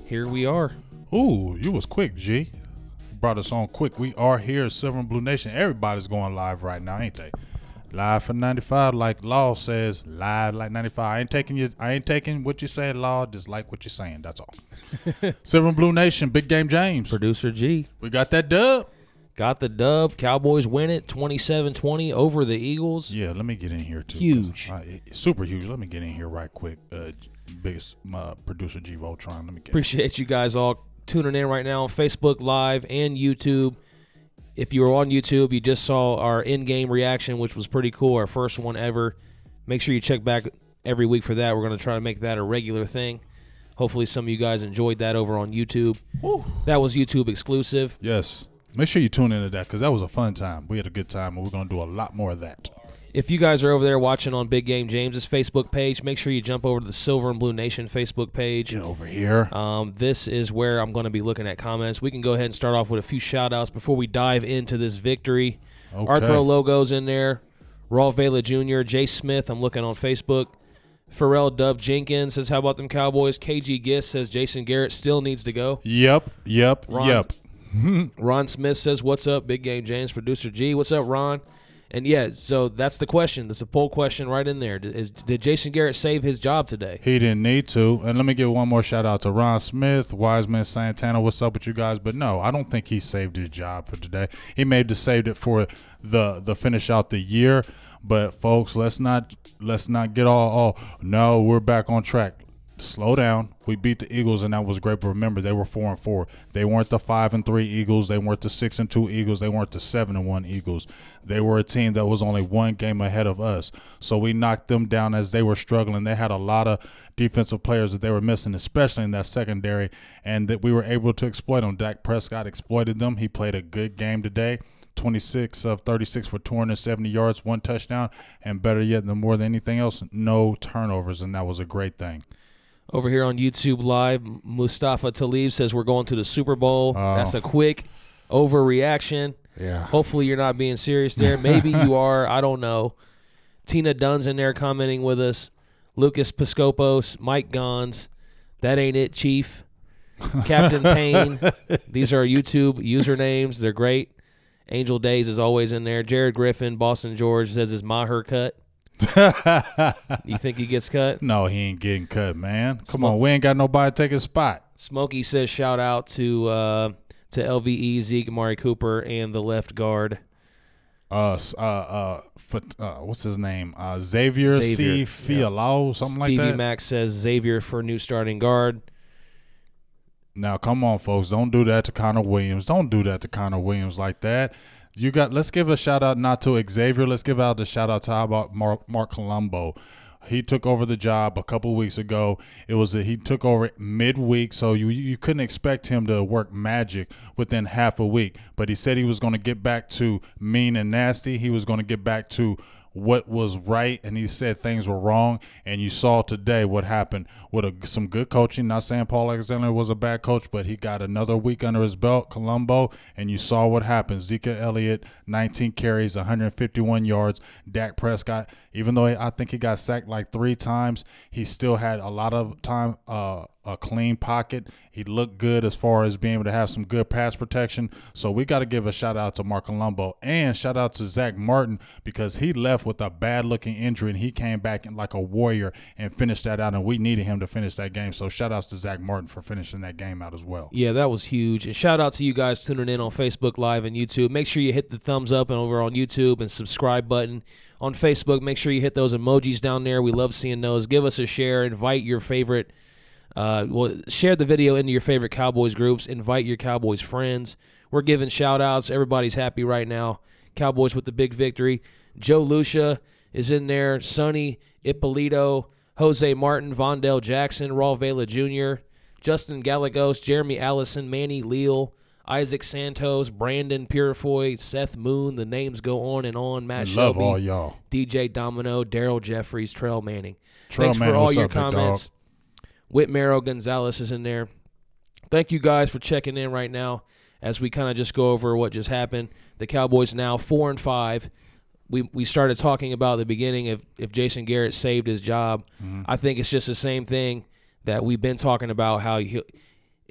here we are. Ooh, you was quick, G. Brought us on quick. We are here, Silver and Blue Nation. Everybody's going live right now, ain't they? Live for 95, like Law says. Live like 95. I ain't taking what you say, Law. Just like what you're saying. That's all. Silver and Blue Nation. Big Game James. Producer G. We got that dub. Got the dub. Cowboys win it 27-20 over the Eagles. Yeah, let me get in here too. Huge. Super huge. Let me get in here right quick. Biggest producer G Voltron. Let me get Appreciate you guys all tuning in right now on Facebook Live and YouTube. If you were on YouTube, you just saw our in-game reaction, which was pretty cool, our first one ever. Make sure you check back every week for that. We're going to try to make that a regular thing. Hopefully some of you guys enjoyed that over on YouTube. Woo. That was YouTube exclusive. Yes. Make sure you tune into that because that was a fun time. We had a good time, and we're going to do a lot more of that. If you guys are over there watching on Big Game James's Facebook page, make sure you jump over to the Silver and Blue Nation Facebook page. Get over here. This is where I'm going to be looking at comments. We can go ahead and start off with a few shout-outs before we dive into this victory. Okay. Arthro Logo's in there. Raw Vela Jr., Jay Smith, I'm looking on Facebook. Pharrell Dub Jenkins says, how about them Cowboys? KG Gist says Jason Garrett still needs to go. Yep. Ron Smith says, what's up, Big Game James? Producer G, what's up, Ron? And, yeah, so that's the question. That's a poll question right in there. Did Jason Garrett save his job today? He didn't need to. And let me give one more shout-out to Ron Smith, Wiseman, Santana. What's up with you guys? But, no, I don't think he saved his job for today. He may have saved it for the finish out the year. But, folks, let's not get all, no, we're back on track. Slow down. We beat the Eagles, and that was great. But remember, they were 4-4. They weren't the 5-3 Eagles. They weren't the 6-2 Eagles. They weren't the 7-1 Eagles. They were a team that was only one game ahead of us. So we knocked them down as they were struggling. They had a lot of defensive players that they were missing, especially in that secondary, and that we were able to exploit them. Dak Prescott exploited them. He played a good game today. 26 of 36 for 270 yards, 1 touchdown, and better yet than more than anything else, no turnovers, and that was a great thing. Over here on YouTube Live, Mustafa Talib says we're going to the Super Bowl. That's a quick overreaction. Yeah. Hopefully you're not being serious there. Maybe you are. I don't know. Tina Dunn's in there commenting with us. Lucas Piscopos, Mike Gons. That ain't it, Chief. Captain Payne. These are YouTube usernames. They're great. Angel Days is always in there. Jared Griffin, Boston George says, is my hair cut? You think he gets cut? No, he ain't getting cut, man. Come on, we ain't got nobody to take his spot. Smokey says shout out to LVE, Zeke, Amari Cooper, and the left guard. What's his name? Xavier C. Fialao, something like that. Stevie Max says Xavier for new starting guard. Now, come on, folks. Don't do that to Connor Williams. Don't do that to Connor Williams like that. Let's give a shout-out not to Xavier. Let's give out the shout-out to how about Mark Colombo. He took over the job a couple weeks ago. He took over midweek, so you couldn't expect him to work magic within half a week. But he said he was going to get back to mean and nasty. He was going to get back to what was right, and he said things were wrong, and you saw today what happened with some good coaching. Not saying Paul Alexander was a bad coach, but he got another week under his belt, Colombo, and you saw what happened. Zeke Elliott, 19 carries, 151 yards. Dak Prescott, even though I think he got sacked like 3 times, he still had a lot of time, a clean pocket. He looked good as far as being able to have some good pass protection. So we got to give a shout-out to Mark Colombo and shout-out to Zach Martin because he left with a bad-looking injury, and he came back like a warrior and finished that out, and we needed him to finish that game. So shout-outs to Zach Martin for finishing that game out as well. Yeah, that was huge. And shout-out to you guys tuning in on Facebook Live and YouTube. Make sure you hit the thumbs up and over on YouTube and subscribe button. On Facebook, make sure you hit those emojis down there. We love seeing those. Give us a share. Invite your favorite share the video into your favorite Cowboys groups. Invite your Cowboys friends. We're giving shout-outs. Everybody's happy right now. Cowboys with the big victory. Joe Lucia is in there. Sonny Ippolito, Jose Martin, Vondell Jackson, Raw Vela Jr., Justin Gallegos, Jeremy Allison, Manny Leal, Isaac Santos, Brandon Purifoy, Seth Moon. The names go on and on. Matt Shelby, love all y'all. DJ Domino, Daryl Jeffries, Trail Manning. Trail Thanks Manning, for all what's your up, big comments. dog? Whit Merrill Gonzalez is in there. Thank you guys for checking in right now as we kind of just go over what just happened. The Cowboys now 4-5. We started talking about the beginning if Jason Garrett saved his job. I think it's just the same thing that we've been talking about, how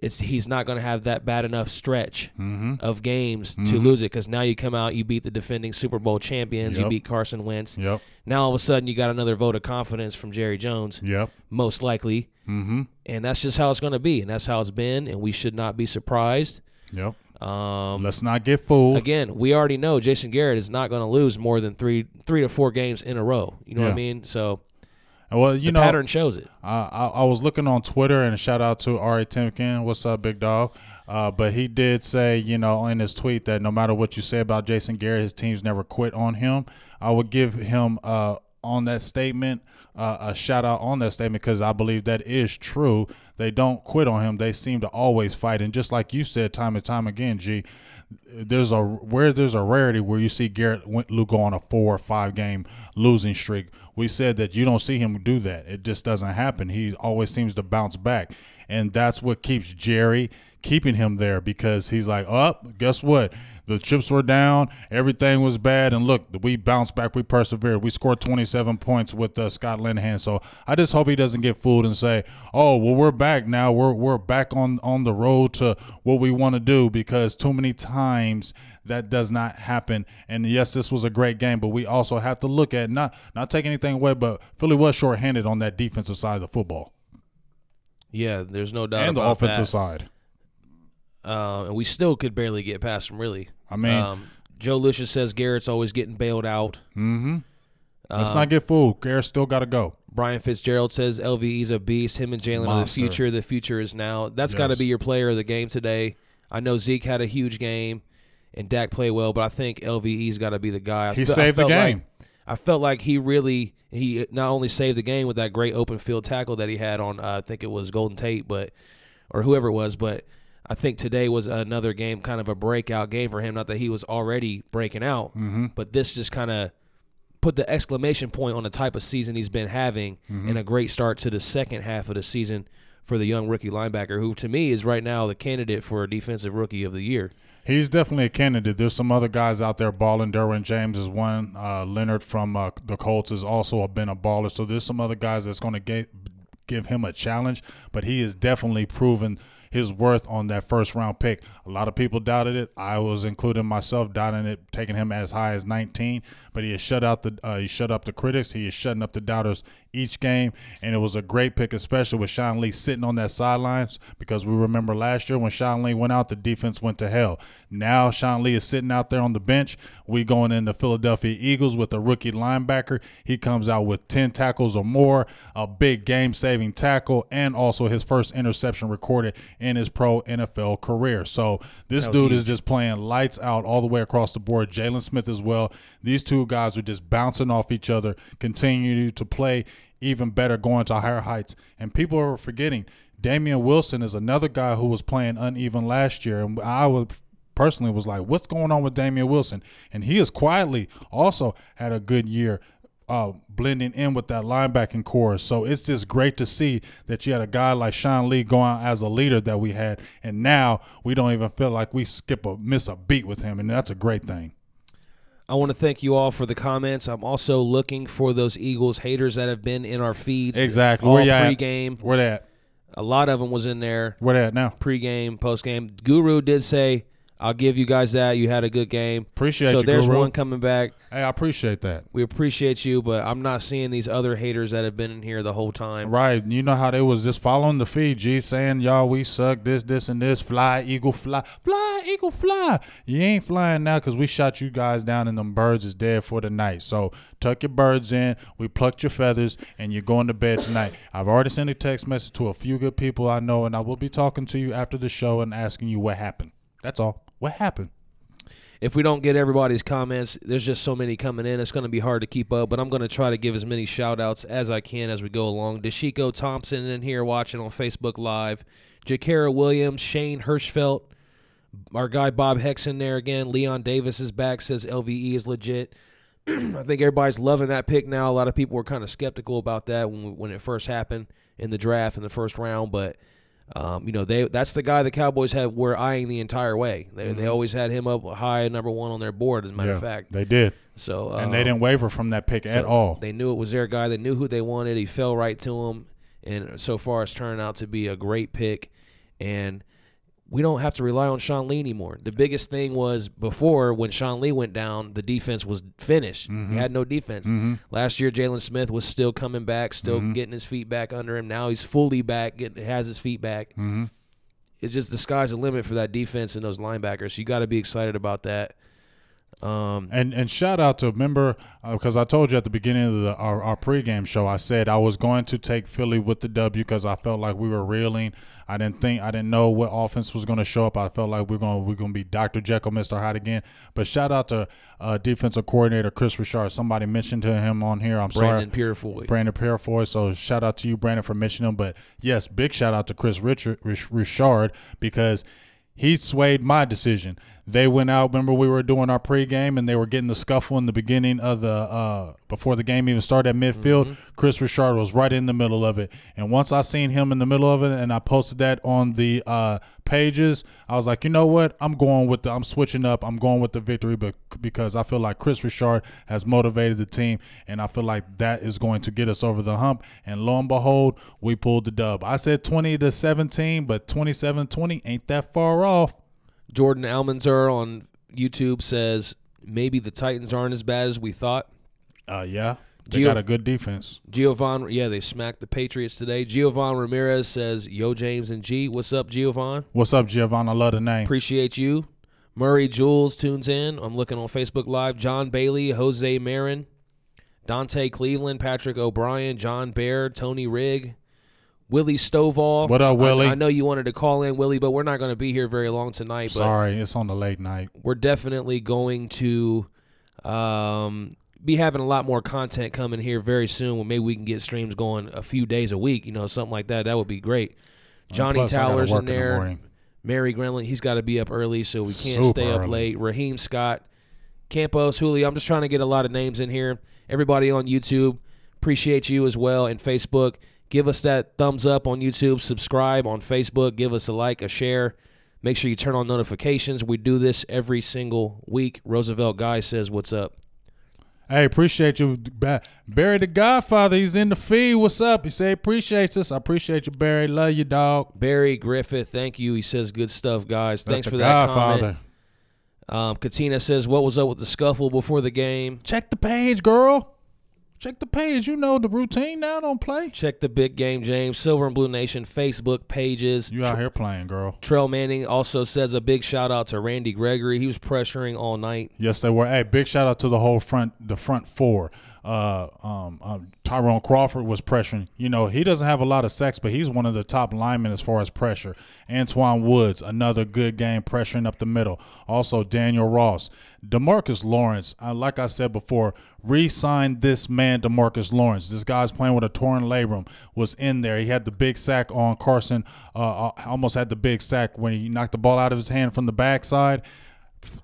he's not going to have that bad enough stretch of games to Mm-hmm. lose it, because now you come out, you beat the defending Super Bowl champions, you beat Carson Wentz. Yep. Now all of a sudden you got another vote of confidence from Jerry Jones, Yep. most likely. Mm-hmm. And that's just how it's going to be, and that's how it's been, and we should not be surprised. Yep. Let's not get fooled. Again, we already know Jason Garrett is not going to lose more than three to four games in a row. You know what I mean? So well, the pattern shows it. I was looking on Twitter, and a shout out to R.A. Timken. What's up, big dog? But he did say, in his tweet that no matter what you say about Jason Garrett, his team's never quit on him. I would give him on that statement a shout out on that statement, because I believe that is true. They don't quit on him. They seem to always fight. And just like you said time and time again, G, there's a rarity where you see Garrett go on a 4 or 5 game losing streak. We said that you don't see him do that. It just doesn't happen. He always seems to bounce back. And that's what keeps Jerry keeping him there, because he's like, guess what? The chips were down. Everything was bad. And look, we bounced back. We persevered. We scored 27 points with Scott Linehan. So I just hope he doesn't get fooled and say, oh, well, we're back now. We're back on the road to what we want to do, because too many times that does not happen. And yes, this was a great game, but we also have to look at not take anything away, but Philly was shorthanded on that defensive side of the football. Yeah, there's no doubt and the about offensive that. side. And we still could barely get past him, really. I mean, Joe Lucius says Garrett's always getting bailed out. Mm-hmm. Let's not get fooled. Garrett still got to go. Brian Fitzgerald says LVE's a beast. Him and Jalen are the future. The future is now. That's got to be your player of the game today. I know Zeke had a huge game, and Dak played well, but I think LVE's got to be the guy. He saved the game. I felt like he not only saved the game with that great open field tackle that he had on, I think it was Golden Tate, or whoever it was, but I think today was another game, kind of a breakout game for him. Not that he was already breaking out, but this just kind of put the exclamation point on the type of season he's been having, and a great start to the second half of the season for the young rookie linebacker, who to me is right now the candidate for Defensive Rookie of the Year. He's definitely a candidate. There's some other guys out there balling. Derwin James is one. Leonard from the Colts has also been a baller. So there's some other guys that's going to give him a challenge, but he is definitely proven his worth on that first-round pick. A lot of people doubted it. I was including myself doubting it, taking him as high as 19. But he has shut up the critics. He is shutting up the doubters each game, and it was a great pick, especially with Sean Lee sitting on that sidelines, because we remember last year when Sean Lee went out, the defense went to hell. Now Sean Lee is sitting out there on the bench. We going into Philadelphia Eagles with a rookie linebacker. He comes out with 10 tackles or more, a big game-saving tackle, and also his first interception recorded in his pro NFL career. So this dude is just playing lights out all the way across the board. Jalen Smith as well. These two guys are just bouncing off each other, continue to play even better, going to higher heights. And people are forgetting Damian Wilson is another guy who was playing uneven last year. And I personally was like, what's going on with Damian Wilson? And he has quietly also had a good year blending in with that linebacking core. So it's just great to see that you had a guy like Sean Lee going out as a leader that we had. And now we don't even feel like we miss a beat with him. And that's a great thing. I want to thank you all for the comments. I'm also looking for those Eagles haters that have been in our feeds. Exactly. All Where you pregame. at? Where they at? A lot of them was in there. Where they at now? Pregame, postgame. Guru did say, I'll give you guys that. You had a good game. Appreciate you, So there's Guru. one coming back. Hey, I appreciate that. We appreciate you, but I'm not seeing these other haters that have been in here the whole time. Right. You know how they was just following the feed, G, saying, y'all, we suck, this, and this. Fly, eagle, fly. Fly, eagle, fly. You ain't flying now because we shot you guys down and them birds is dead for the night. So tuck your birds in. We plucked your feathers, and you're going to bed tonight. I've already sent a text message to a few good people I know, and I will be talking to you after the show and asking you what happened. That's all. What happened? If we don't get everybody's comments, there's just so many coming in. It's going to be hard to keep up, but I'm going to try to give as many shout-outs as I can as we go along. Dashiko Thompson in here watching on Facebook Live. Jakara Williams, Shane Hirschfeld, our guy Bob Hex in there again. Leon Davis is back, says LVE is legit. I think everybody's loving that pick now. A lot of people were kind of skeptical about that when it first happened in the draft in the first round, but that's the guy the Cowboys were eyeing the entire way. They always had him up high, number one on their board, as a matter of fact. They did. So and they didn't waver from that pick at all. They knew it was their guy. They knew who they wanted. He fell right to them, and so far it's turned out to be a great pick. And we don't have to rely on Sean Lee anymore. The biggest thing was before when Sean Lee went down, the defense was finished. Mm-hmm. He had no defense. Mm-hmm. Last year, Jalen Smith was still coming back, still getting his feet back under him. Now he's fully back, has his feet back. Mm-hmm. It's just the sky's the limit for that defense and those linebackers. So you got to be excited about that. And shout out to, remember, because I told you at the beginning of our pregame show, I said I was going to take Philly with the W because I felt like we were reeling. I didn't know what offense was going to show up. I felt like we're going to be Dr. Jekyll, Mr. Hyde again. But shout out to defensive coordinator Chris Richard. Somebody mentioned to him on here. Brandon Purefoy. So shout out to you, Brandon, for mentioning him. But yes, big shout out to Chris Richard because he swayed my decision. They went out, remember we were doing our pregame, and they were getting the scuffle in the beginning of the before the game even started at midfield. Mm-hmm. Chris Richard was right in the middle of it. And once I seen him in the middle of it and I posted that on the pages, I was like, you know what? I'm switching up. I'm going with the victory because I feel like Chris Richard has motivated the team, and I feel like that is going to get us over the hump. And lo and behold, we pulled the dub. I said 20-17, but 27-20 ain't that far off. Jordan Almanzar on YouTube says maybe the Titans aren't as bad as we thought. Yeah. They got a good defense. They smacked the Patriots today. Giovanni Ramirez says, yo, James and G. What's up, Giovanni? What's up, Giovanni? I love the name. Appreciate you. Murray Jules tunes in. I'm looking on Facebook Live. John Bailey, Jose Marin, Dante Cleveland, Patrick O'Brien, John Baird, Tony Rigg, Willie Stovall. What up, Willie? I know you wanted to call in, Willie, but we're not going to be here very long tonight. Sorry, it's on the late night. We're definitely going to be having a lot more content coming here very soon. Well, maybe we can get streams going a few days a week, something like that. That would be great. Johnny Towler's in there. Mary Grenlin, he's got to be up early, so we can't stay up late. Raheem Scott, Campos, Julio. I'm just trying to get a lot of names in here. Everybody on YouTube, appreciate you as well, and Facebook. Give us that thumbs up on YouTube. Subscribe on Facebook. Give us a like, a share. Make sure you turn on notifications. We do this every single week. Roosevelt Guy says, what's up? Hey, appreciate you. Barry the Godfather, he's in the feed. What's up? He said appreciates us. I appreciate you, Barry. Love you, dog. Barry Griffith, thank you. He says good stuff, guys. That's Thanks for Godfather. That comment. Katina says, what was up with the scuffle before the game? Check the page, girl. Check the page. You know the routine now. Don't play. Check the Big Game James, Silver and Blue Nation Facebook pages. You out here playing, girl. Trell Manning also says a big shout out to Randy Gregory. He was pressuring all night. Yes, they were. Hey, big shout out to the front four. Tyrone Crawford was pressuring. He doesn't have a lot of sacks, but he's one of the top linemen as far as pressure. Antoine Woods, another good game pressuring up the middle. Also, Daniel Ross. DeMarcus Lawrence, like I said before, re-signed this man, DeMarcus Lawrence. This guy's playing with a torn labrum, was in there. He had the big sack on Carson, almost had the big sack when he knocked the ball out of his hand from the backside.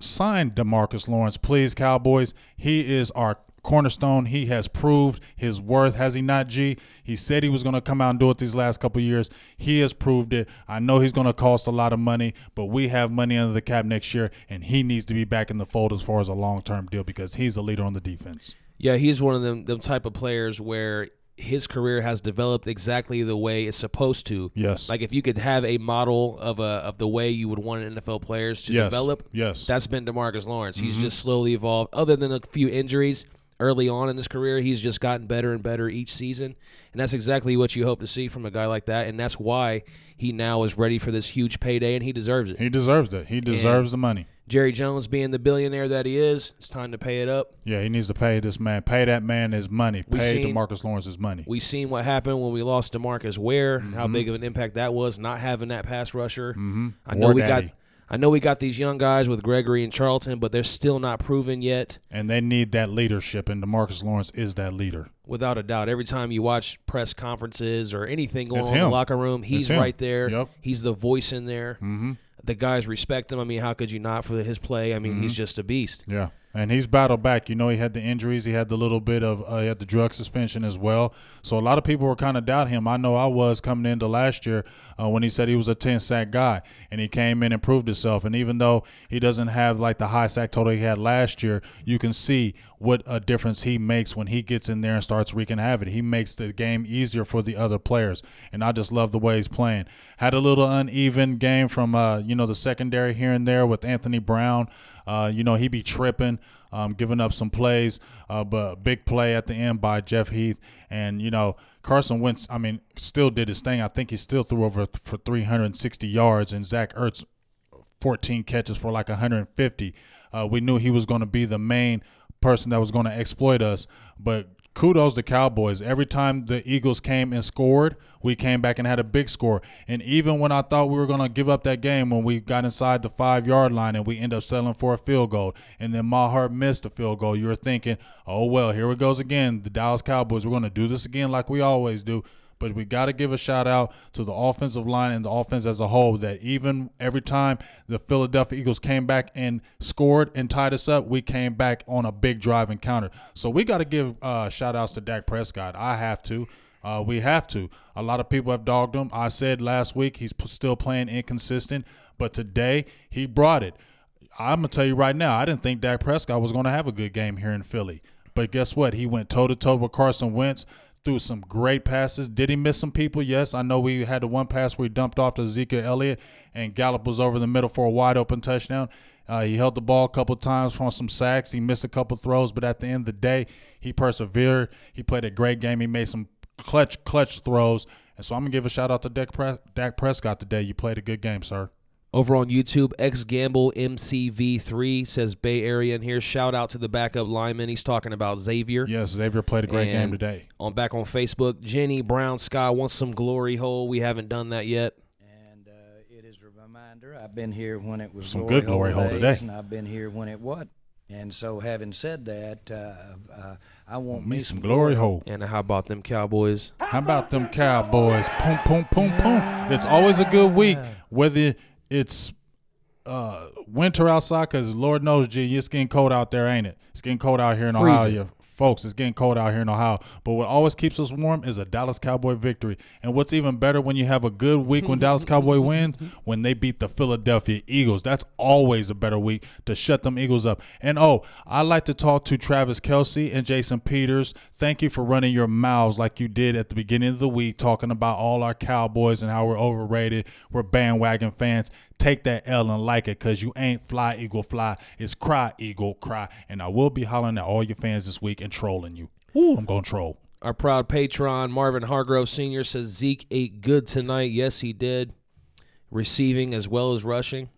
Sign DeMarcus Lawrence, please, Cowboys. He is our cornerstone. He has proved his worth, has he not, G? He said he was going to come out and do it these last couple of years. He has proved it. I know he's going to cost a lot of money, but we have money under the cap next year, and he needs to be back in the fold as far as a long-term deal because he's a leader on the defense. Yeah, he's one of them type of players where his career has developed exactly the way it's supposed to. Yes. Like if you could have a model of the way you would want NFL players to develop, that's been DeMarcus Lawrence. He's just slowly evolved. Other than a few injuries early on in his career, he's just gotten better and better each season, and that's exactly what you hope to see from a guy like that, and that's why he now is ready for this huge payday, and he deserves it. He deserves it. He deserves the money. Jerry Jones being the billionaire that he is, it's time to pay it up. Yeah, he needs to pay this man. Pay that man his money. Pay DeMarcus Lawrence his money. We seen what happened when we lost DeMarcus Ware, how big of an impact that was, not having that pass rusher. I know we got these young guys with Gregory and Charlton, but they're still not proven yet. And they need that leadership, and DeMarcus Lawrence is that leader. Without a doubt. Every time you watch press conferences or anything going on in the locker room, he's right there. Yep. He's the voice in there. The guys respect him. I mean, how could you not for his play? I mean, he's just a beast. Yeah. And he's battled back. You know, he had the injuries. He had the little bit of he had the drug suspension as well. So a lot of people were kind of doubting him. I know I was coming into last year when he said he was a 10-sack guy, and he came in and proved himself. And even though he doesn't have like the high sack total he had last year, you can see what a difference he makes when he gets in there and starts wreaking havoc. He makes the game easier for the other players, and I just love the way he's playing. Had a little uneven game from you know, the secondary here and there with Anthony Brown. You know, he be tripping, giving up some plays, but big play at the end by Jeff Heath. And, you know, Carson Wentz, I mean, still did his thing. I think he still threw over for 360 yards, and Zach Ertz 14 catches for like 150. We knew he was going to be the main person that was going to exploit us, but kudos to Cowboys. Every time the Eagles came and scored, we came back and had a big score. And even when I thought we were going to give up that game, when we got inside the 5-yard line and we ended up settling for a field goal, and then Maher missed a field goal, you were thinking, oh, well, here it goes again. The Dallas Cowboys, we're going to do this again like we always do. But we got to give a shout out to the offensive line and the offense as a whole, that even every time the Philadelphia Eagles came back and scored and tied us up, we came back on a big drive and counter. So we got to give shout outs to Dak Prescott. I have to. We have to. A lot of people have dogged him. I said last week he's still playing inconsistent, but today he brought it. I'm going to tell you right now, I didn't think Dak Prescott was going to have a good game here in Philly. But guess what? He went toe-to-toe with Carson Wentz. Threw some great passes. Did he miss some people? Yes. I know we had the one pass where he dumped off to Ezekiel Elliott and Gallup was over the middle for a wide open touchdown. He held the ball a couple times from some sacks. He missed a couple throws, but at the end of the day, he persevered. He played a great game. He made some clutch throws. And so I'm going to give a shout out to Dak Prescott today. You played a good game, sir. Over on YouTube, XGamble MCV3 says Bay Area in here. Shout out to the backup lineman. He's talking about Xavier. Yes, Xavier played a great game today. Back on Facebook, Jenny Brown Sky wants some glory hole. We haven't done that yet. And it is a reminder, I've been here when it was some good glory hole today. And I've been here when it wasn't. And so having said that, I want me some glory hole. And how about them Cowboys? How about them Cowboys? Boom, boom, boom, boom. It's always a good week, whether it's winter outside, because Lord knows, G, it's getting cold out there, ain't it? It's getting cold out here in Ohio. Folks, it's getting cold out here in Ohio. But what always keeps us warm is a Dallas Cowboy victory. And what's even better when you have a good week when Dallas Cowboy wins, when they beat the Philadelphia Eagles. That's always a better week to shut them Eagles up. And, I like to talk to Travis Kelce and Jason Peters. Thank you for running your mouths like you did at the beginning of the week, talking about all our Cowboys and how we're overrated. We're bandwagon fans. Take that L and like it, because you ain't fly, Eagle, fly. It's cry, Eagle, cry. And I will be hollering at all your fans this week and trolling you. Ooh, I'm going to troll. Our proud patron, Marvin Hargrove Sr., says Zeke ate good tonight. Yes, he did. Receiving as well as rushing.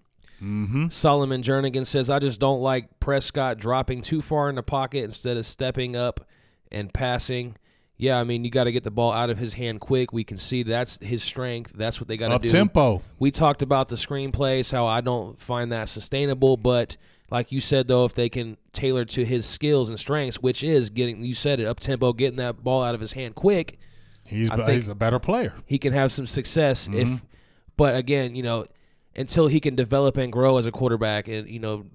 Solomon Jernigan says, I just don't like Prescott dropping too far in the pocket instead of stepping up and passing. Yeah, I mean, you got to get the ball out of his hand quick. We can see that's his strength. That's what they got to do. Up-tempo. We talked about the screenplays, how I don't find that sustainable. But like you said, though, if they can tailor to his skills and strengths, which is getting, you said it, up-tempo, getting that ball out of his hand quick. He's a better player. He can have some success. But, again, until he can develop and grow as a quarterback and,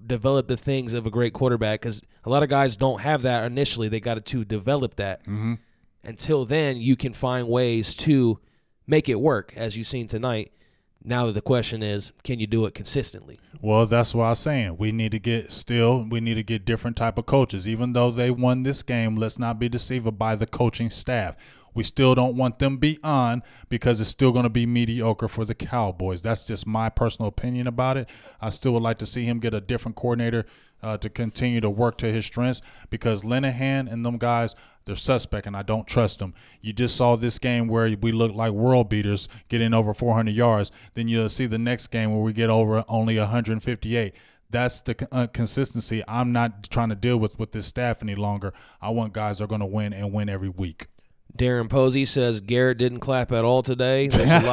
develop the things of a great quarterback, because a lot of guys don't have that initially. They got to develop that. Until then, you can find ways to make it work, as you've seen tonight. Now that the question is, can you do it consistently? Well, that's what I was saying. We need to get different type of coaches. Even though they won this game, let's not be deceived by the coaching staff. We still don't want them beyond, because it's still going to be mediocre for the Cowboys. That's just my personal opinion about it. I still would like to see him get a different coordinator to continue to work to his strengths, because Linehan and them guys, they're suspect, and I don't trust them. You just saw this game where we look like world beaters getting over 400 yards. Then you'll see the next game where we get over only 158. That's the consistency I'm not trying to deal with this staff any longer. I want guys that are going to win and win every week. Darren Posey says Garrett didn't clap at all today. There's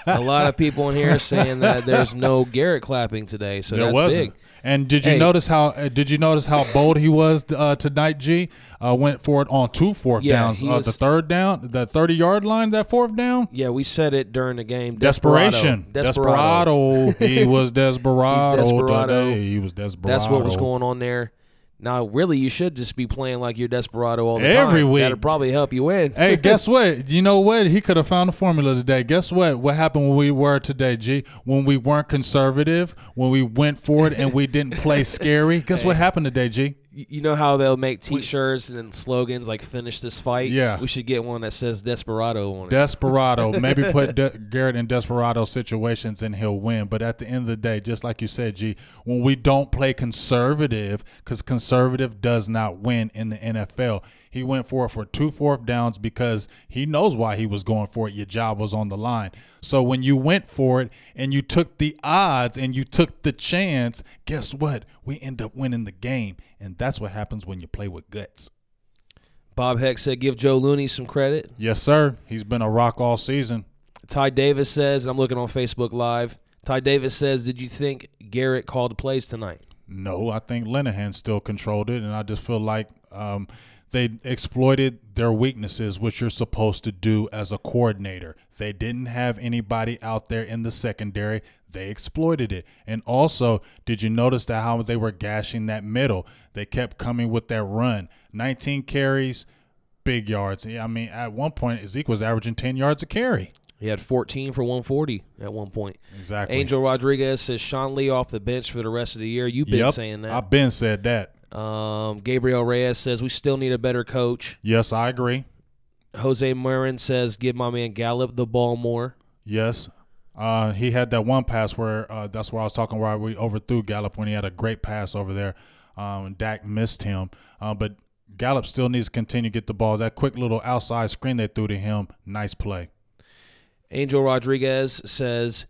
a lot of people in here saying that there's no Garrett clapping today, so there that's wasn't. big. And did you notice how bold he was tonight? G went for it on 2 fourth downs. The third down, the 30-yard line, that fourth down. Yeah, we said it during the game. Desperation. Desperado. He was desperado. He's desperado today. He was desperado. That's what was going on there. Now, really, you should just be playing like you're Desperado all the Every time. week. That'll probably help you win. Hey, guess what? You know what? He could have found a formula today. Guess what? What happened when we were today, G? When we weren't conservative, when we went for it and we didn't play scary. Guess what happened today, G? You know how they'll make T-shirts and then slogans like "Finish this fight"? Yeah. We should get one that says Desperado on it. Desperado. Maybe put Garrett in Desperado situations and he'll win. But at the end of the day, just like you said, G, when we don't play conservative, because conservative does not win in the NFL. He went for it for 2 4th downs because he knows why he was going for it. Your job was on the line. So when you went for it and you took the odds and you took the chance, guess what? We end up winning the game. And that's what happens when you play with guts. Bob Heck said, give Joe Looney some credit. Yes, sir. He's been a rock all season. Ty Davis says, and I'm looking on Facebook Live, Ty Davis says, did you think Garrett called the plays tonight? No, I think Linehan still controlled it, and I just feel like they exploited their weaknesses, which you're supposed to do as a coordinator. They didn't have anybody out there in the secondary. They exploited it. And also, did you notice that how they were gashing that middle? They kept coming with that run. 19 carries, big yards. I mean, at one point, Zeke was averaging 10 yards a carry. He had 14 for 140 at one point. Exactly. Angel Rodriguez says Sean Lee off the bench for the rest of the year. You've been saying that. I've been said that. Gabriel Reyes says we still need a better coach. Yes, I agree. Jose Marin says give my man Gallup the ball more. Yes. He had that one pass where that's where I was talking where we overthrew Gallup when he had a great pass over there. Dak missed him. But Gallup still needs to continue to get the ball. That quick little outside screen they threw to him, nice play. Angel Rodriguez says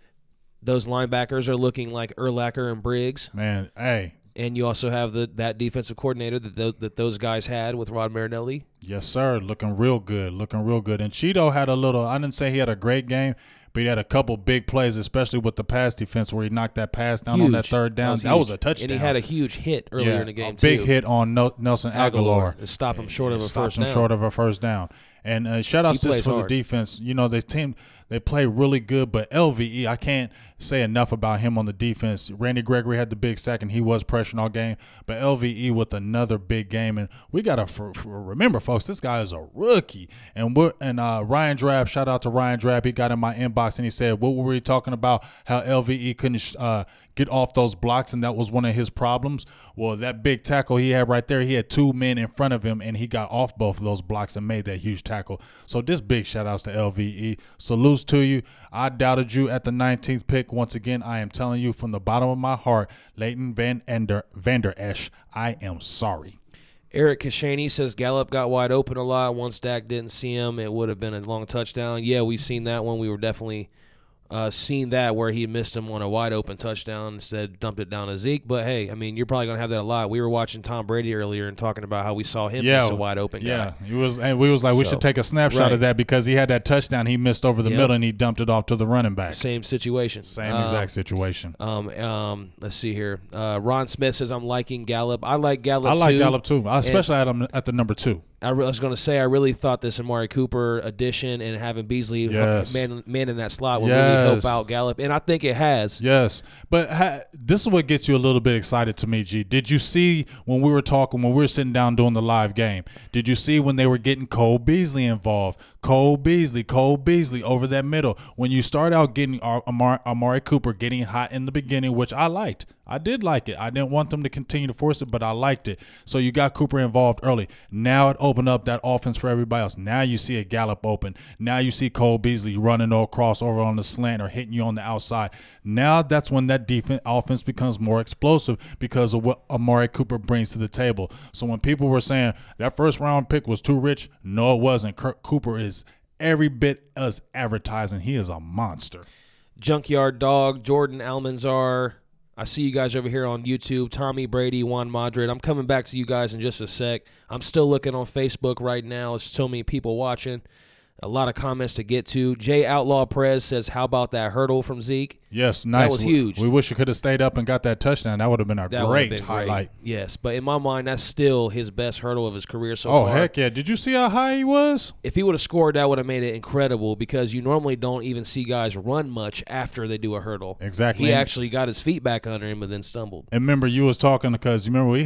those linebackers are looking like Urlacher and Briggs. Man, hey. And you also have that defensive coordinator that those guys had with Rod Marinelli. Yes, sir. Looking real good. Looking real good. And Cheeto had a little – I didn't say he had a great game, but he had a couple big plays, especially with the pass defense where he knocked that pass down on that third down. That was a touchdown. And he had a huge hit earlier in the game, too. A big hit on Nelson Aguilar. To stop him short of a first down. Stopped him short of a first down. And shout-outs just for the defense. You know, this team – they play really good, but LVE, I can't say enough about him on the defense. Randy Gregory had the big sack, and he was pressuring all game. But LVE with another big game. And we got to remember, folks, this guy is a rookie. And Ryan Drab, shout out to Ryan Drab. He got in my inbox, and he said, what were we talking about, how LVE couldn't get off those blocks, and that was one of his problems? Well, that big tackle he had right there, he had 2 men in front of him, and he got off both of those blocks and made that huge tackle. So just big shout-outs to LVE. Salutes to you. I doubted you at the 19th pick. Once again, I am telling you from the bottom of my heart, Leighton Vander Esch, I am sorry. Eric Kashani says Gallup got wide open a lot. Once Dak didn't see him, it would have been a long touchdown. Yeah, we've seen that one. We were definitely seen that where he missed him on a wide open touchdown, instead dumped it down to Zeke. But hey, I mean, you're probably gonna have that a lot. We were watching Tom Brady earlier and talking about how we saw him miss a wide open guy. Yeah, we was like, we should take a snapshot of that because he had that touchdown he missed over the middle and he dumped it off to the running back. Same situation. Same exact situation. Let's see here. Ron Smith says I'm liking Gallup. I like Gallup. I like Gallup too. I especially had him at the number 2. I was going to say I really thought this Amari Cooper addition and having Beasley man in that slot would really help out Gallup, and I think it has. Yes, but this is what gets you a little bit excited to me, G. Did you see when we were sitting down doing the live game, did you see when they were getting Cole Beasley involved? Cole Beasley over that middle. When you start out getting Amari Cooper getting hot in the beginning, which I liked. I did like it. I didn't want them to continue to force it, but I liked it. So you got Cooper involved early. Now it opened up that offense for everybody else. Now you see a Gallup open. Now you see Cole Beasley running across over on the slant or hitting you on the outside. Now that's when that offense becomes more explosive because of what Amari Cooper brings to the table. So when people were saying that first round pick was too rich, no, it wasn't. Cooper is every bit as advertising. He is a monster. Junkyard Dog, Jordan Almanzar. I see you guys over here on YouTube. Tommy Brady, Juan Madrid. I'm coming back to you guys in just a sec. I'm still looking on Facebook right now. There's so many people watching. A lot of comments to get to. Jay Outlaw Perez says, how about that hurdle from Zeke? Yes, nice. That was huge. We wish he could have stayed up and got that touchdown. That would have been a great highlight. Yes, but in my mind, that's still his best hurdle of his career so far. far. Oh, heck yeah. Did you see how high he was? If he would have scored, that would have made it incredible because you normally don't even see guys run much after they do a hurdle. Exactly. He actually got his feet back under him but then stumbled. And remember, you was talking because, you remember, we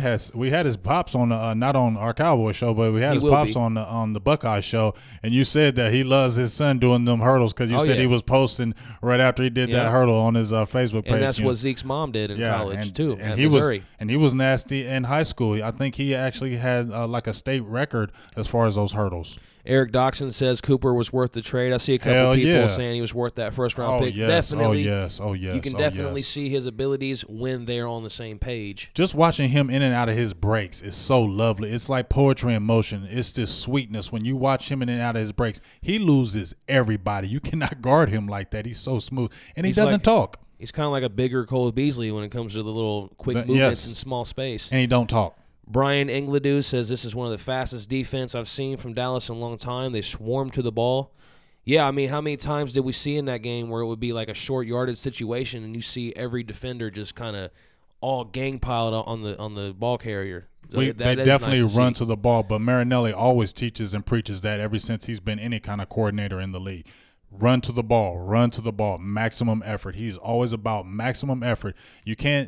had his pops on the, not on our Cowboy show, but we had his pops on the Buckeye show, and you said that he loves his son doing them hurdles because you said he was posting right after he did that hurdle on his Facebook page. And that's what Zeke's mom did in college too. And he was nasty in high school. I think he actually had like a state record as far as those hurdles. Eric Doxson says Cooper was worth the trade. I see a couple people saying he was worth that first-round pick. Yes. Definitely. Oh, yes. You can definitely see his abilities when they're on the same page. Just watching him in and out of his breaks is so lovely. It's like poetry in motion. It's this sweetness. When you watch him in and out of his breaks, he loses everybody. You cannot guard him like that. He's so smooth. And he doesn't talk. He's kind of like a bigger Cole Beasley when it comes to the little quick movements in small space. And he don't talk. Brian Engledew says this is one of the fastest defense I've seen from Dallas in a long time. They swarm to the ball. Yeah, I mean, how many times did we see in that game where it would be like a short yardage situation and you see every defender just kind of all gang piled on the ball carrier? They definitely run to the ball, but Marinelli always teaches and preaches that ever since he's been any kind of coordinator in the league. Run to the ball, maximum effort. He's always about maximum effort.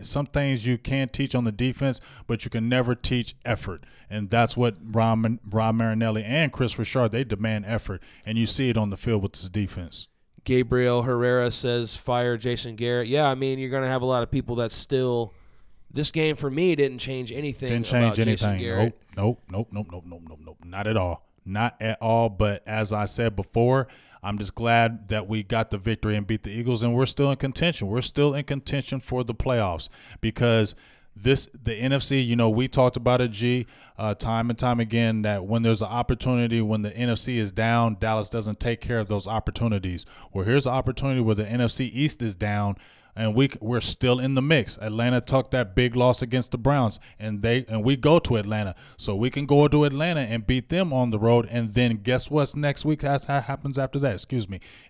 Some things you can't teach on the defense, but you can never teach effort. And that's what Rob Marinelli and Chris Richard, they demand effort. And you see it on the field with this defense. Gabriel Herrera says fire Jason Garrett. Yeah, I mean, you're going to have a lot of people that still – this game for me didn't change anything. Jason Garrett. Nope. Not at all. Not at all. But as I said before – I'm just glad that we got the victory and beat the Eagles, and we're still in contention. We're still in contention for the playoffs because the NFC, we talked about it, time and time again, that when there's an opportunity, when the NFC is down, Dallas doesn't take care of those opportunities. Well, here's an opportunity where the NFC East is down, and we're still in the mix. Atlanta took that big loss against the Browns, and we go to Atlanta. So we can go to Atlanta and beat them on the road, and then guess what's next week happens after that,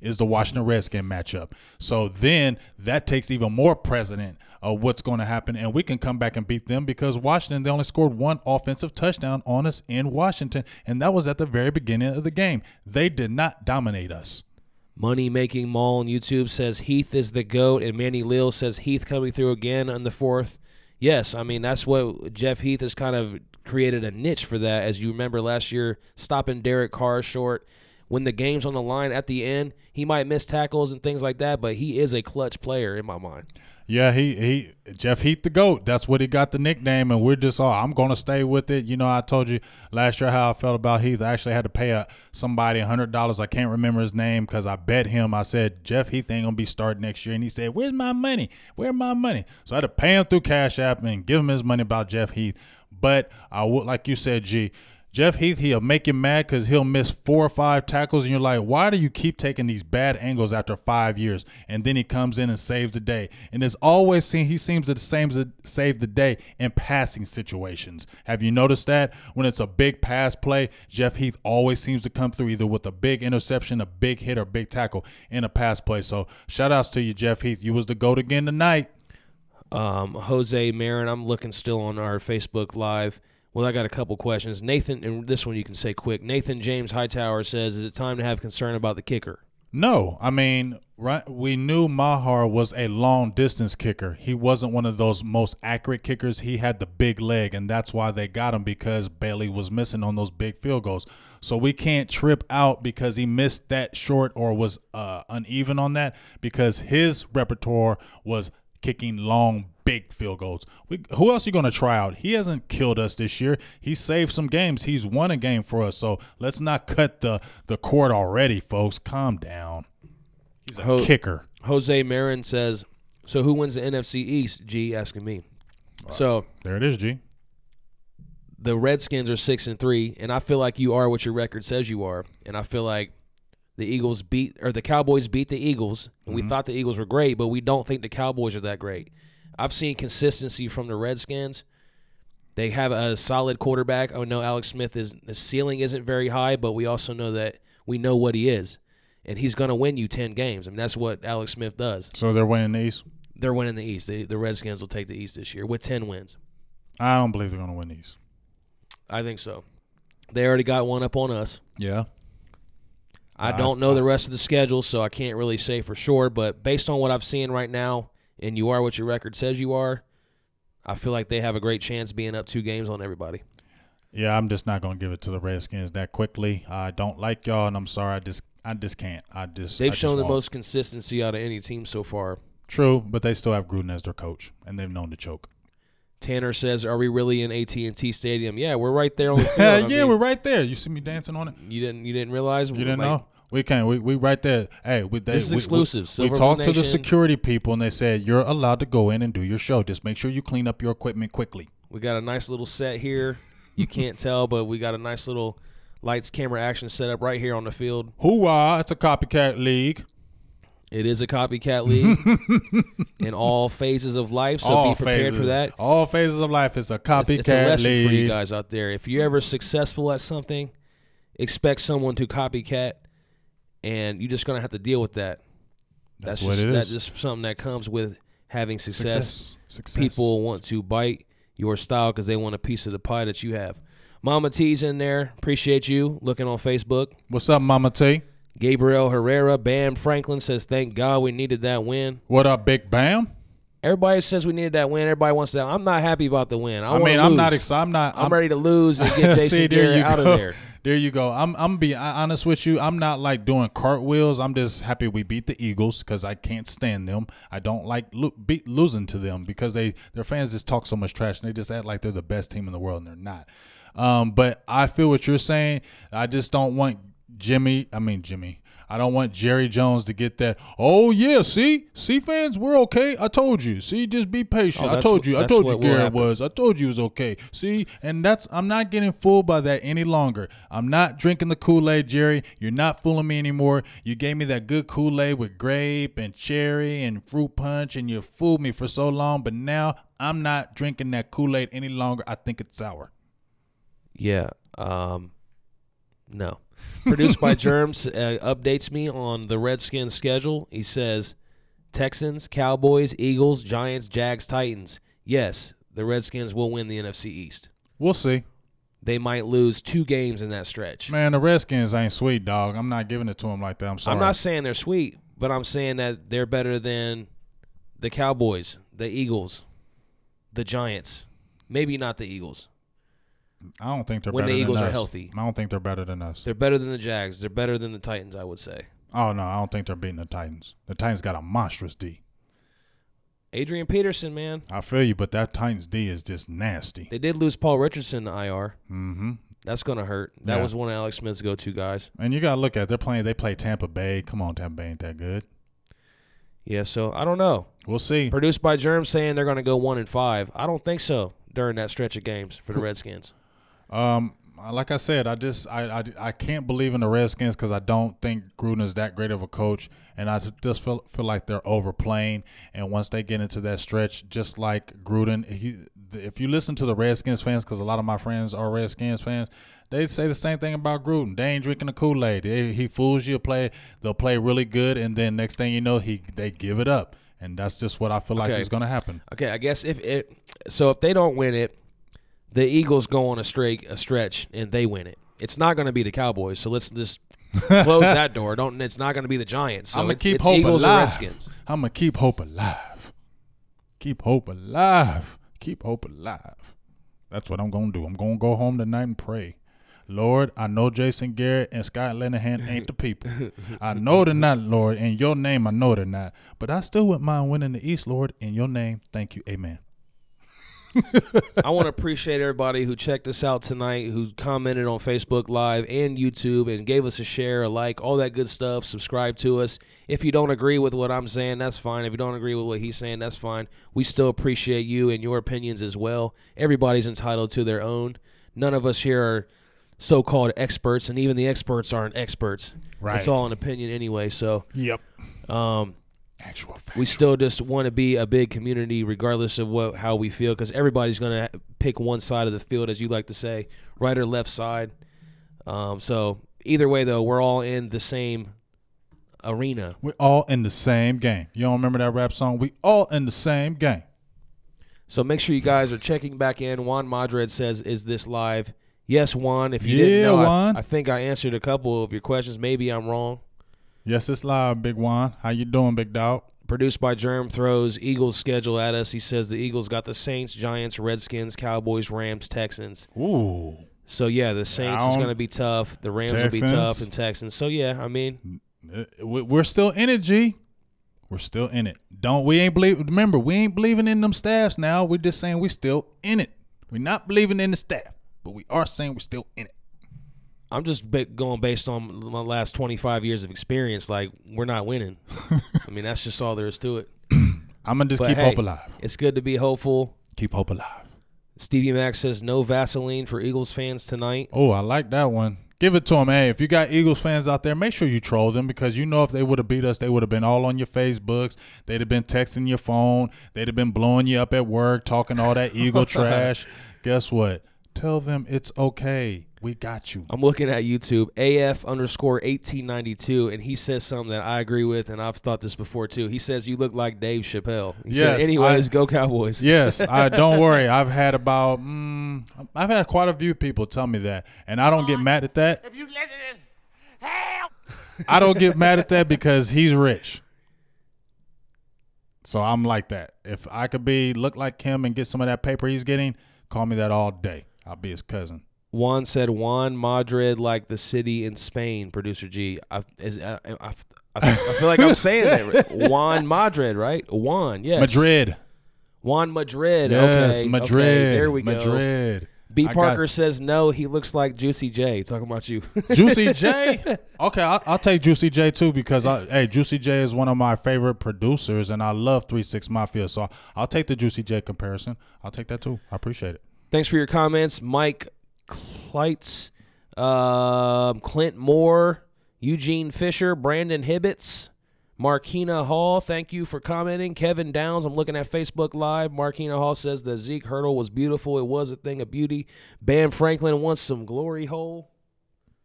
is the Washington Redskins matchup. So then that takes even more precedent of what's going to happen, and we can come back and beat them because Washington, they only scored one offensive touchdown on us in Washington, and that was at the very beginning of the game. They did not dominate us. Money Making Mall on YouTube says Heath is the GOAT, and Manny Lil says Heath coming through again on the fourth. Yes, I mean, that's what Jeff Heath has kind of created a niche for that. As you remember last year, stopping Derek Carr short. When the game's on the line at the end, he might miss tackles and things like that, but he is a clutch player in my mind. Yeah, Jeff Heath the GOAT. That's what he got the nickname, and we're just I'm going to stay with it. I told you last year how I felt about Heath. I actually had to pay somebody $100. I can't remember his name because I bet him. I said, Jeff Heath ain't going to be starting next year, and he said, where's my money? Where's my money? So I had to pay him through Cash App and give him his money about Jeff Heath. But I would, like you said, Jeff Heath, he'll make you mad because he'll miss 4 or 5 tackles, and you're like, why do you keep taking these bad angles after 5 years? And then he comes in and saves the day. And it's always he seems to save the day in passing situations. Have you noticed that? When it's a big pass play, Jeff Heath always seems to come through either with a big interception, a big hit, or big tackle in a pass play. So shout-outs to you, Jeff Heath. You was the GOAT again tonight. Jose Marin, I'm looking still on our Facebook Live. Well, I got a couple questions. Nathan, and this one you can say quick. Nathan James Hightower says, is it time to have concern about the kicker? No. I mean, right, we knew Maher was a long-distance kicker. He wasn't one of those most accurate kickers. He had the big leg, and that's why they got him, because Bailey was missing on those big field goals. So we can't trip out because he missed that short or was uneven on that, because his repertoire was kicking long, big field goals. Who else are you going to try out? He hasn't killed us this year. He saved some games. He's won a game for us. So let's not cut the cord already, folks. Calm down. He's a kicker. Jose Marin says, so who wins the NFC East? G asking me. So there it is, G. The Redskins are 6-3, and I feel like you are what your record says you are. And I feel like the Cowboys beat the Eagles, and we thought the Eagles were great, but we don't think the Cowboys are that great. I've seen consistency from the Redskins. They have a solid quarterback. I know Alex Smith, his ceiling isn't very high, but we also know that we know what he is. and he's going to win you 10 games. I mean, that's what Alex Smith does. So they're winning the East? They're winning the East. The Redskins will take the East this year with 10 wins. I don't believe they're going to win the East. I think so. They already got one up on us. Yeah. I don't know the rest of the schedule, so I can't really say for sure. But based on what I'm seeing right now, and you are what your record says you are, I feel like they have a great chance being up 2 games on everybody. Yeah, I'm just not going to give it to the Redskins that quickly. I don't like y'all, and I'm sorry. I just can't. They've shown the most consistency out of any team so far. True, but they still have Gruden as their coach, and they've known to choke. Tanner says, "Are we really in AT&T Stadium?" Yeah, we're right there on the field. Yeah, we're right there. You see me dancing on it? You didn't realize? You didn't know? We can't. We right there. Hey, this is exclusive. We talked to the security people, and they said you're allowed to go in and do your show. Just make sure you clean up your equipment quickly. We got a nice little set here. You can't tell, but we got a nice little lights, camera, action set up right here on the field. Hoorah! It's a copycat league. It is a copycat league in all phases of life, so be prepared for that. All phases of life is a copycat league. It's a lesson for you guys out there. If you're ever successful at something, expect someone to copycat, and you're just going to have to deal with that. That's what it is. That's just something that comes with having success. People want to bite your style because they want a piece of the pie that you have. Mama T's in there. Appreciate you looking on Facebook. What's up, Mama T? Gabriel Herrera, Bam Franklin says, thank God we needed that win. What up, Big Bam? Everybody says we needed that win. Everybody wants that. I'm not happy about the win. I'm not excited. I'm ready to lose and get Jason Garrett out of there. There you go. I'm being honest with you. I'm not like doing cartwheels. I'm just happy we beat the Eagles because I can't stand them. I don't like losing to them because their fans just talk so much trash and they just act like they're the best team in the world and they're not. But I feel what you're saying. I just don't want Jimmy. I don't want Jerry Jones to get that. Oh yeah, see fans, we're okay. I told you. See, just be patient. I told you Garrett was. I told you it was okay. See, and I'm not getting fooled by that any longer. I'm not drinking the Kool-Aid, Jerry. You're not fooling me anymore. You gave me that good Kool-Aid with grape and cherry and fruit punch, and you fooled me for so long. But now I'm not drinking that Kool-Aid any longer. I think it's sour. Yeah. No. Produced by Germs updates me on the Redskins schedule. He says Texans, Cowboys, Eagles, Giants, Jags, Titans. Yes, the Redskins will win the NFC East. We'll see. They might lose 2 games in that stretch. Man, the Redskins ain't sweet, dog. I'm not giving it to them like that. I'm sorry. I'm not saying they're sweet, but I'm saying that they're better than the Cowboys, the Eagles, the Giants. Maybe not the Eagles. I don't think they're when better the Eagles than us. are healthy. I don't think they're better than us. They're better than the Jags. They're better than the Titans, I would say. Oh, no, I don't think they're beating the Titans. The Titans got a monstrous D. Adrian Peterson, man. I feel you, but that Titans D is just nasty. They did lose Paul Richardson to IR. Mm-hmm. That's going to hurt. That was one of Alex Smith's go-to guys. And you got to look at they play Tampa Bay. Come on, Tampa Bay ain't that good. Yeah, so I don't know. We'll see. Produced by Germ saying they're going to go 1-5. I don't think so during that stretch of games for the Redskins. Like I said, I can't believe in the Redskins because I don't think Gruden is that great of a coach, and I just feel like they're overplaying. And once they get into that stretch, just like Gruden, if you listen to the Redskins fans, because a lot of my friends are Redskins fans, they say the same thing about Gruden. They ain't drinking the Kool-Aid. He fools you. They'll play really good, and then next thing you know, they give it up, and that's just what I feel like is going to happen. Okay, I guess if they don't win it, the Eagles go on a stretch and they win it. It's not going to be the Cowboys, so let's just close that door. It's not going to be the Giants. So I'm gonna keep it's hope Eagles alive. Or Redskins. I'm gonna keep hope alive. Keep hope alive. Keep hope alive. That's what I'm gonna do. I'm gonna go home tonight and pray. Lord, I know Jason Garrett and Scott Linehan ain't the people. I know they're not, Lord. In your name, I know they're not. But I still wouldn't mind winning the East, Lord. In your name, thank you. Amen. I want to appreciate everybody who checked us out tonight, who commented on Facebook Live and YouTube and gave us a share, a like, all that good stuff. Subscribe to us. If you don't agree with what I'm saying, that's fine. If you don't agree with what he's saying, that's fine. We still appreciate you and your opinions as well. Everybody's entitled to their own. None of us here are so-called experts, and even the experts aren't experts. Right. It's all an opinion anyway. So, yep. Actual fact. We still just want to be a big community regardless of how we feel, because everybody's going to pick one side of the field, as you like to say, right or left side. So either way, though, we're all in the same arena. We're all in the same game. You don't remember that rap song? We all in the same game. So make sure you guys are checking back in. Juan Madrid says, is this live? Yes, Juan. If you didn't know, Juan. I think I answered a couple of your questions. Maybe I'm wrong. Yes, it's live, Big Juan. How you doing, Big Dog? Produced by Germ throws Eagles schedule at us. He says the Eagles got the Saints, Giants, Redskins, Cowboys, Rams, Texans. Ooh. So, yeah, the Saints is going to be tough. The Rams will be tough, and Texans. So, yeah, I mean. We're still in it, G. We're still in it. Remember, we ain't believing in them staffs now. We're just saying we're still in it. We're not believing in the staff, but we are saying we're still in it. I'm just going based on my last 25 years of experience. Like, we're not winning. I mean, that's just all there is to it. I'm going to just keep hope alive. It's good to be hopeful. Keep hope alive. Stevie Mack says no Vaseline for Eagles fans tonight. Oh, I like that one. Give it to them. Hey, if you got Eagles fans out there, make sure you troll them because you know if they would have beat us, they would have been all on your Facebooks. They'd have been texting your phone. They'd have been blowing you up at work, talking all that Eagle trash. Guess what? Tell them it's okay. We got you. I'm looking at YouTube, AF_1892, and he says something that I agree with, and I've thought this before too. He says you look like Dave Chappelle. He said, anyways, go Cowboys. Yes, don't worry. I've had quite a few people tell me that, and I don't get mad at that. If you listen, help. I don't get mad at that because he's rich. So I'm like that. If I could look like him and get some of that paper he's getting, call me that all day. I'll be his cousin. Juan said Juan Madrid like the city in Spain, Producer G. I feel like I'm saying that. Juan Madrid, right? Juan, yes. Madrid. Juan Madrid. Yes, okay. Madrid. Okay, there we go. Madrid. B. Parker says no, he looks like Juicy J. Talking about you. Juicy J? Okay, I'll take Juicy J too because, Juicy J is one of my favorite producers, and I love 3 6 Mafia. So I'll take the Juicy J comparison. I'll take that too. I appreciate it. Thanks for your comments, Mike Kleitz, Clint Moore, Eugene Fisher, Brandon Hibbets, Markina Hall, thank you for commenting. Kevin Downs, I'm looking at Facebook Live. Markina Hall says the Zeke hurdle was beautiful. It was a thing of beauty. Bam Franklin wants some glory hole.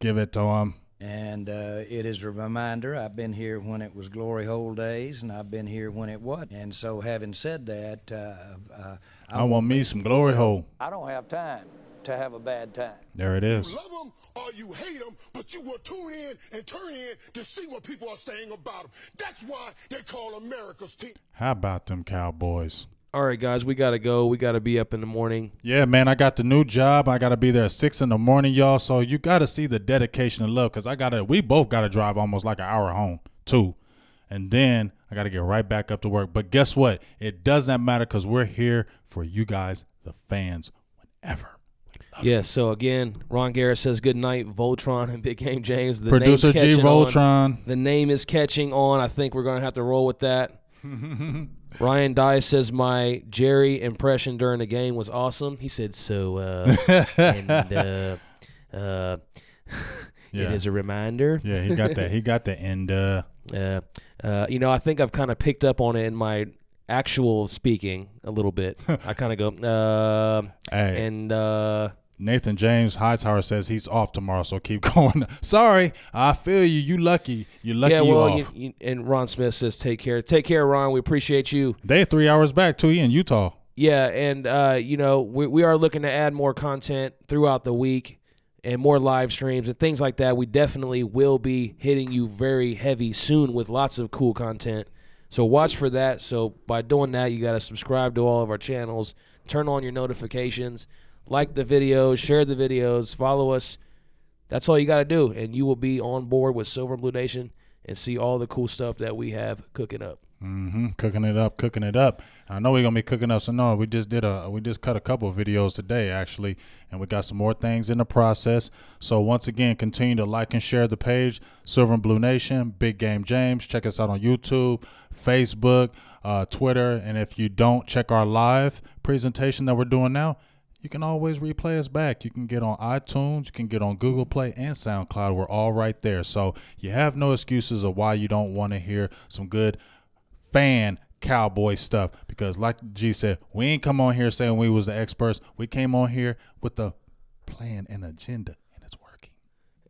Give it to him. And it is a reminder, I've been here when it was glory hole days, and I've been here when it wasn't. And so having said that, I want me some glory hole. I don't have time to have a bad time. There it is. You love them or you hate them, but you will tune in and turn in to see what people are saying about them. That's why they call America's team. How about them Cowboys? All right, guys, we got to go. We got to be up in the morning. Yeah, man, I got the new job. I got to be there at 6 in the morning, y'all. So you got to see the dedication and love because we both got to drive almost like an hour home, too. And then I got to get right back up to work. But guess what? It does not matter because we're here for you guys, the fans, whenever. Yeah, so again, Ron Garrett says good night, Voltron and Big Game James. The Producer G Voltron. The name is catching on. I think we're going to have to roll with that. Ryan Dye says my Jerry impression during the game was awesome. He said, it is a reminder. Yeah, he got that. He got the end. I think I've kind of picked up on it in my actual speaking a little bit. I kind of go, Nathan James Hightower says he's off tomorrow, so keep going. Sorry, I feel you. You lucky. You're lucky. Yeah, well, and Ron Smith says take care. Take care, Ron. We appreciate you. They're 3 hours back too. He in Utah. Yeah, and we are looking to add more content throughout the week and more live streams and things like that. We definitely will be hitting you very heavy soon with lots of cool content. So watch for that. So by doing that, you got to subscribe to all of our channels, turn on your notifications, like the videos, share the videos, follow us. That's all you got to do, and you will be on board with Silver and Blue Nation and see all the cool stuff that we have cooking up. Cooking it up. I know we're gonna be cooking up. So no, we just cut a couple of videos today actually, and we got some more things in the process. So once again, continue to like and share the page, Silver and Blue Nation, Big Game James. Check us out on YouTube, Facebook, Twitter, and if you don't, check our live presentation that we're doing now. You can always replay us back. You can get on iTunes, you can get on Google Play and SoundCloud. We're all right there. So you have no excuses of why you don't want to hear some good fan Cowboy stuff, because like G said, we ain't come on here saying we was the experts. We came on here with the plan and agenda, and it's working.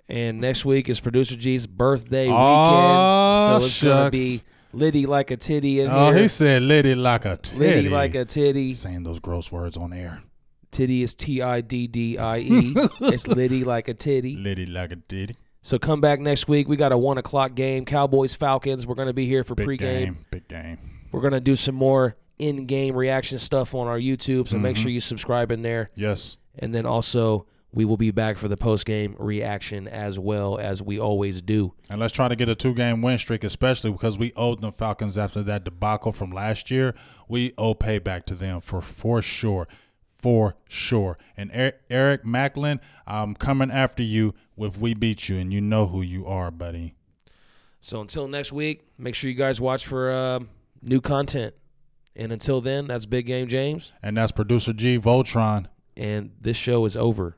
And next week is Producer G's birthday Oh, weekend. So it's going to shucks. be Liddy like a titty in Oh, here. he said Liddy like a titty. Liddy like a titty. Saying those gross words on air. Titty is Tiddie. It's Liddy like a titty. Liddy like a titty. So come back next week. We got a 1 o'clock game. Cowboys, Falcons. We're going to be here for Big pregame. game. Big game. We're going to do some more in-game reaction stuff on our YouTube. So make sure you subscribe in there. Yes. And then also we will be back for the post-game reaction as well as we always do. And let's try to get a 2-game win streak, especially because we owed the Falcons after that debacle from last year. We owe payback to them for sure. For sure. And Eric Macklin, I'm coming after you if we beat you, and you know who you are, buddy. So until next week, make sure you guys watch for new content. And until then, that's Big Game James. And that's Producer G, Voltron. And this show is over.